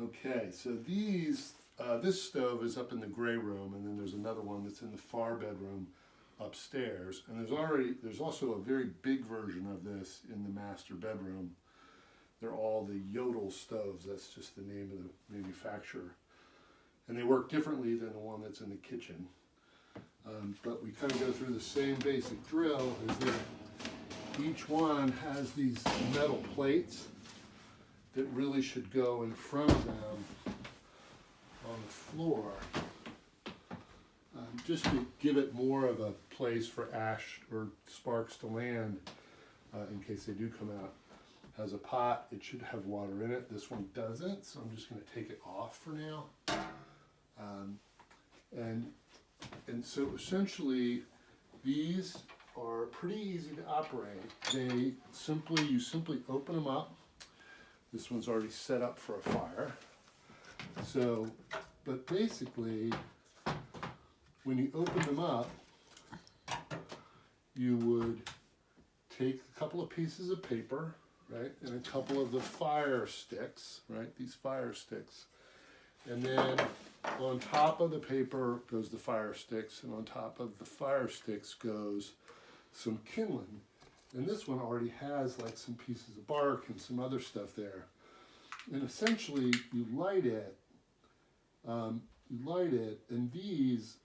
Okay, so this stove is up in the gray room, and then there's another one that's in the far bedroom upstairs. And there's also a very big version of this in the master bedroom. They're all the Yodel stoves. That's just the name of the manufacturer. And they work differently than the one that's in the kitchen. But we kind of go through the same basic drill, is that each one has these metal plates that really should go in front of them on the floor, just to give it more of a place for ash or sparks to land in case they do come out. Has a pot, it should have water in it. This one doesn't, so I'm just going to take it off for now. And so essentially these are pretty easy to operate. You simply open them up. This one's already set up for a fire. So, but basically, when you open them up, you would take a couple of pieces of paper, right, and a couple of the fire sticks, right, these fire sticks. And then on top of the paper goes the fire sticks, and on top of the fire sticks goes some kindling. And this one already has like some pieces of bark and some other stuff there. And essentially you light it, and these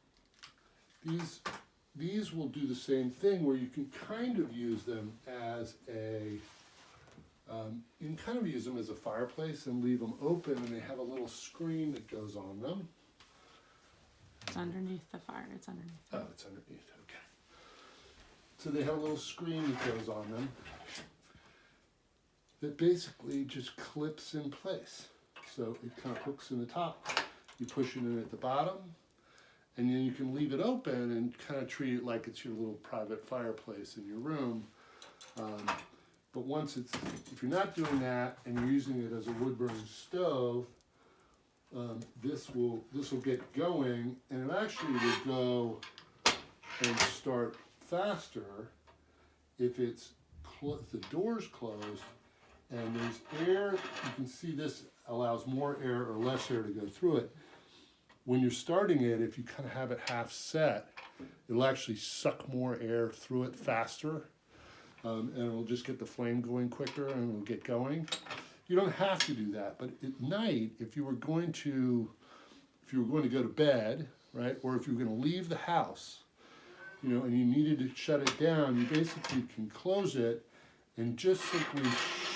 will do the same thing, where you can kind of use them as you can kind of use them as a fireplace and leave them open, and they have a little screen that goes on them. It's underneath the fire. It's underneath. Oh, it's underneath. Okay. So they have a little screen that goes on them that basically just clips in place. So it kind of hooks in the top. You push it in at the bottom, and then you can leave it open and kind of treat it like it's your little private fireplace in your room. But if you're not doing that and you're using it as a wood-burning stove, this will get going, and it actually would go and start faster if the door's closed and there's air. You can see this allows more air or less air to go through it. When you're starting it, if you kind of have it half set, it'll actually suck more air through it faster. And it'll just get the flame going quicker, and it'll get going. You don't have to do that, but at night, if you were going to go to bed, right, or if you were going to leave the house, and you needed to shut it down, you basically can close it and just simply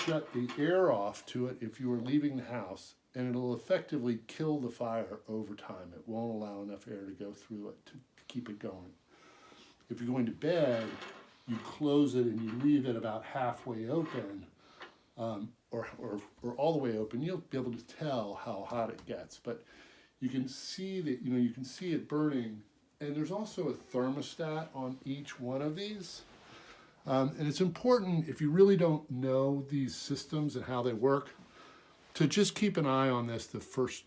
shut the air off to it if you were leaving the house, and it'll effectively kill the fire over time. It won't allow enough air to go through it to keep it going. If you're going to bed, you close it and you leave it about halfway open, or all the way open. You'll be able to tell how hot it gets, but you can see that you can see it burning. And there's also a thermostat on each one of these, and it's important, if you really don't know these systems and how they work, to just keep an eye on this the first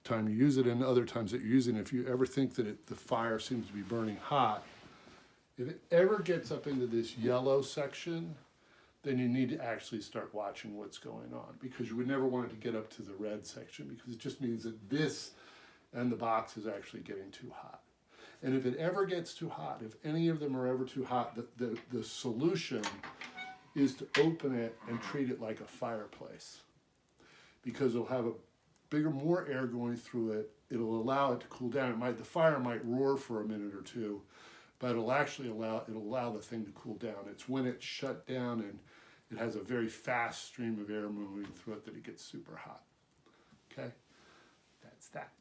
time you use it, and other times that you're using it. If you ever think that the fire seems to be burning hot, if it ever gets up into this yellow section, then you need to actually start watching what's going on, because you would never want it to get up to the red section, because it just means that this and the box is actually getting too hot. And if it ever gets too hot, if any of them are ever too hot, the solution is to open it and treat it like a fireplace, because it'll have more air going through it. It'll allow it to cool down. The fire might roar for a minute or two, but it'll actually allow the thing to cool down. It's when it's shut down and it has a very fast stream of air moving through it that it gets super hot. Okay, that's that.